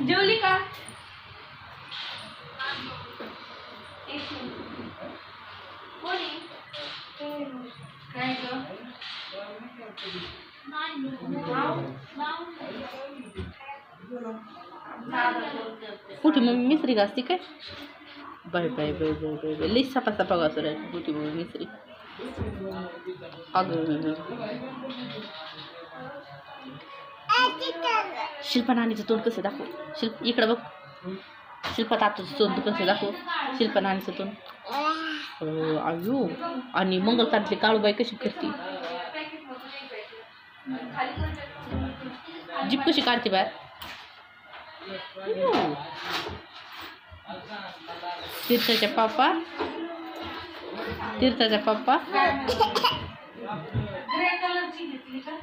जेवली का? काय ग? कुठे मम्मी मिसरी घासती काय? Bye bye bye bye bye bye लई सपा सपा घासू राहिली कुठे मम्मी मिसरी. अगं शिल्पा नानीचं तोंड कसं दाखव. शिल्प इकडं बघ. शिल्पा तातूचं तोंड कसं दाखव. शिल्पा नानीचं तोंड. आयु आणि मंगलकांतली काळूबाई कशी करते. जीप कशी काढते बाहेर. तीर्थाच्या पप्पा तीर्थाच्या पप्पा ग्रे कलरची घेतली का?